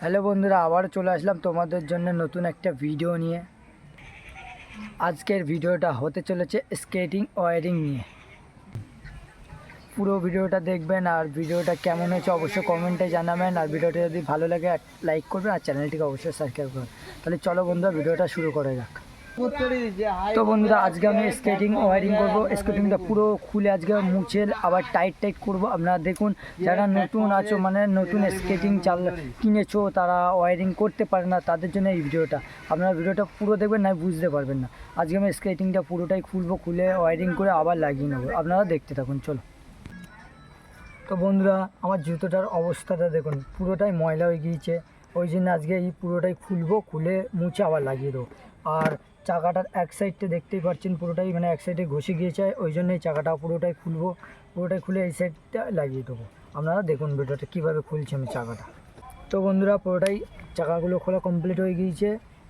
Hello বন্ধুরা, আবার চলে আসলাম তোমাদের জন্য নতুন একটা ভিডিও নিয়ে। আজকের ভিডিওটা হতে চলেছে স্কেটিং ওয়্যারিং নিয়ে। পুরো ভিডিওটা দেখবেন আর ভিডিওটা কেমন হয়েছে অবশ্যই কমেন্টে জানাবেন। আর ভিডিওটা যদি ভালো লাগে লাইক করবেন আর চ্যানেলটিকে অবশ্যই সাবস্ক্রাইব করবেন। তাহলে চলো বন্ধুরা, ভিডিওটা শুরু করা যাক। তো বন্ধুরা, আজকে আমি স্কেটিং ওয়্যারিং করবো। স্কেটিংটা পুরো খুলে আজকে মুছে আবার টাইট করবো। আপনারা দেখুন, যারা নতুন আছো মানে নতুন স্কেটিং কিনেছো, তারা ওয়্যারিং করতে পারে না, তাদের জন্য এই ভিডিওটা। আপনারা ভিডিওটা পুরো দেখবেন, না বুঝতে পারবেন না। আজকে আমি স্কেটিংটা পুরোটাই খুলবো, খুলে ওয়্যারিং করে আবার লাগিয়ে নেবো। আপনারা দেখতে থাকুন, চলো। তো বন্ধুরা, আমার জুতোটার অবস্থাটা দেখুন, পুরোটাই ময়লা হয়ে গিয়েছে। ওই জন্য আজকে এই পুরোটাই খুলবো, খুলে মুছে আবার লাগিয়ে দেবো। আর চাকাটার এক সাইডটা দেখতেই পাচ্ছেন পুরোটাই মানে এক সাইডে ঘষে গিয়েছে, ওই জন্য এই চাকাটা পুরোটাই খুলবো। পুরোটাই খুলে এই সাইডটা লাগিয়ে দেবো। আপনারা দেখুন ভিডিওটা কীভাবে খুলছি আমি চাকাটা। তো বন্ধুরা, পুরোটাই চাকাগুলো খোলা কমপ্লিট হয়ে গিয়েছে।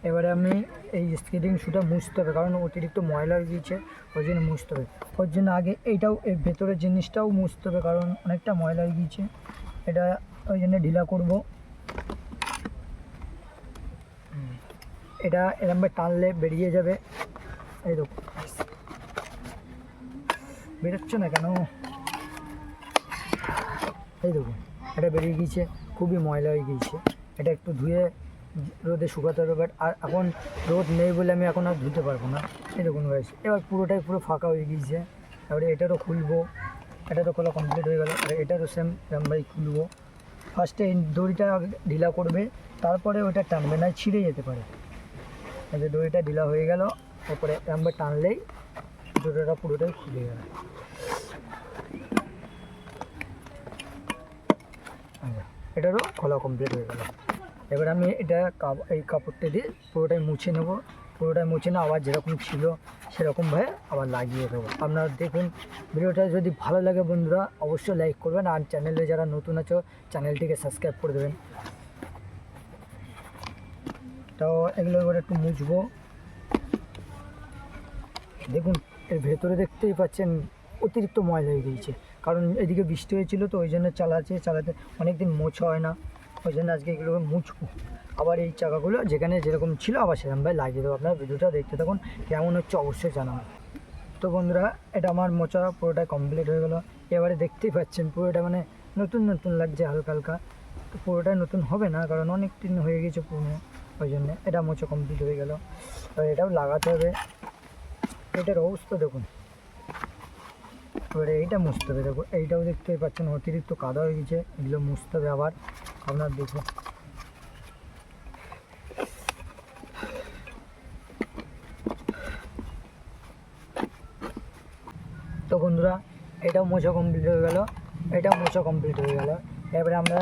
এবারে আমি এই স্কেটিং শুটা মুছতে হবে, কারণ অতিরিক্ত ময়লা হয়ে গিয়েছে, ওই জন্য মুছতে হবে। ওর জন্য আগে এইটাও, এই ভেতরের জিনিসটাও মুছতে হবে, কারণ অনেকটা ময়লা হয়ে গিয়েছে। এটা ওই জন্য ঢিলা করব। এটা এরমভাবে টানলে বেরিয়ে যাবে। এই দেখো, বেরোচ্ছে না কেন? এই দেখুন, এটা বেরিয়ে গিয়েছে, খুবই ময়লা হয়ে গিয়েছে। এটা একটু ধুয়ে রোদে শুকাতে হবে, বাট আর এখন রোদ নেই বলে আমি এখন আর ধুতে পারবো না। এই দেখুন গাইস, এবার পুরোটাই পুরো ফাঁকা হয়ে গিয়েছে। এবারে এটারও খুলবো। এটা তো খোলা কমপ্লিট হয়ে গেল। আর এটারও সেম এরমভাবে খুলবো। ফার্স্টে এই দড়িটা ঢিলা করবে, তারপরে ওটা টানবে, না ছিঁড়ে যেতে পারে। এই যে দড়িটা ঢিলা হয়ে গেল, তারপরে এরমভাবে টানলেই জুতোটা পুরোটাই খুলে গেল। এটারও খোলা কমপ্লিট হয়ে গেল। এবার আমি এটা এই কাপড়টা দিয়ে পুরোটাই মুছে নেব। পুরোটাই মুছে না, আবার যেরকম ছিল সেরকমভাবে আবার লাগিয়ে দেবো। আপনারা দেখুন ভিডিওটা, যদি ভালো লাগে বন্ধুরা অবশ্যই লাইক করবেন, আর চ্যানেলে যারা নতুন আছো চ্যানেলটিকে সাবস্ক্রাইব করে দেবেন। তো এগুলো এবার একটু মুছবো। দেখুন, এর ভেতরে দেখতেই পাচ্ছেন অতিরিক্ত ময়লা হয়ে গিয়েছে, কারণ এদিকে বৃষ্টি হয়েছিল, তো ওই জন্য চালাতে অনেক দিন মোছা হয় না, ওই জন্য আজকে এগুলো মুছবো। আবার এই চাকাগুলো যেখানে যেরকম ছিল আবার সেরকমভাবে লাগিয়ে দেবো। আপনার ভিডিওটা দেখতে থাকুন, কেমন হচ্ছে অবশ্যই জানাবেন। তো বন্ধুরা, এটা আমার মোছা পুরোটা কমপ্লিট হয়ে গেলো। এবারে দেখতেই পাচ্ছেন পুরোটা মানে নতুন নতুন লাগছে হালকা হালকা। তো পুরোটা নতুন হবে না, কারণ অনেক দিন হয়ে গেছে পুরনো, ওই জন্যে এটা মোছা কমপ্লিট হয়ে গেল। এবার এটাও লাগাতে হবে। এটার অবস্থা দেখুন। এবারে এইটা মুছতে হবে। দেখো, এইটাও দেখতেই পাচ্ছেন অতিরিক্ত কাদা হয়ে গেছে, এগুলো মুছতে হবে আবার। আপনার দেখুন, তো বন্ধুরা, এটাও মোছা কমপ্লিট হয়ে গেল, এটাও মোছা কমপ্লিট হয়ে গেল। এবারে আমরা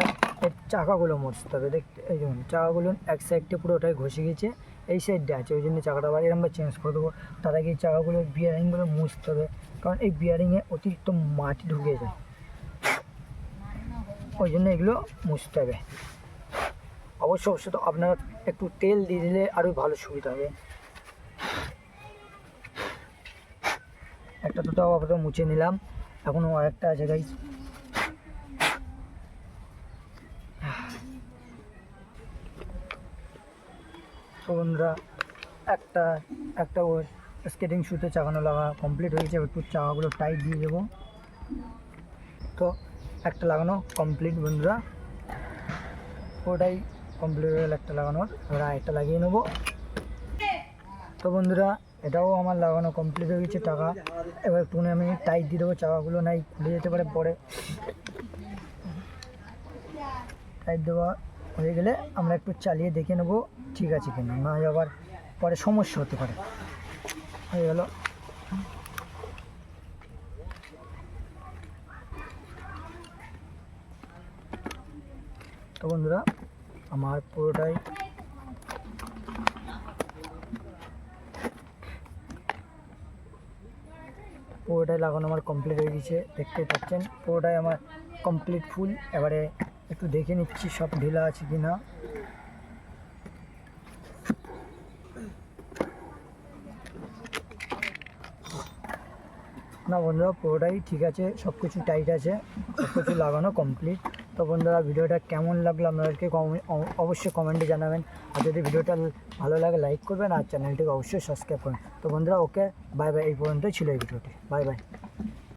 এর চাকাগুলো মুছতে হবে। দেখতে এই দেখুন, চাকাগুলো এক সাইডটা পুরোটাই ঘষে গেছে, এই সাইডটা আছে, ওই জন্য চাকাটা আবার এরমভাবে চেঞ্জ করে দেবো। তার আগে এই চাকাগুলোর বিয়ারিংগুলো মুছতে হবে, কারণ এই বিয়ারিংয়ে অতিরিক্ত মাটি ঢুকে যায়, ওই জন্য এগুলো মুছতে হবে। অবশ্যই তো আপনারা একটু তেল দিয়ে দিলে আরও ভালো সুবিধা হবে। একটা দুটো আপাতত মুছে নিলাম, এখনও আরেকটা আছে গাইস। তো বন্ধুরা, একটা ওর স্কেটিং শুতে চাকানো লাগা কমপ্লিট হয়েছে। একটু চাকাগুলো টাইট দিয়ে দেবো। তো একটা লাগানো কমপ্লিট বন্ধুরা, ওটাই কমপ্লিট হয়ে গেল একটা লাগানোর। এবার একটা লাগিয়ে নেবো। তো বন্ধুরা, এটাও আমার লাগানো কমপ্লিট হয়ে গেছে টাকা। এবার একটু আমি টাইট দিয়ে দেবো, চাকাগুলো নাই খুলে যেতে পারে পরে। টাইট দেওয়া হয়ে গেলে আমরা একটু চালিয়ে দেখে নেবো ঠিক আছে কিনা, না আবার পরে সমস্যা হতে পারে। হয়ে গেল। তো বন্ধুরা, আমার পুরোটাই লাগানো আমার কমপ্লিট হয়ে গেছে। দেখতেই পাচ্ছেন পুরোটাই আমার কমপ্লিট ফুল। এবারে একটু দেখে নিচ্ছি সব ঢিলা আছে কি না। না বন্ধুরা, পুরোটাই ঠিক আছে, সব কিছু টাইট আছে, সব কিছু লাগানো কমপ্লিট। তো তো বন্ধুরা ভিডিওটা কেমন লাগলো আপনাদেরকে অবশ্যই কমেন্টে জানাবেন। আর যদি ভিডিওটা ভালো লাগে লাইক করবেন আর চ্যানেলটিকে অবশ্যই সাবস্ক্রাইব করবেন। তো বন্ধুরা ওকে বাই বাই, এই পর্যন্তই ছিল এই ভিডিওটি। Bye bye.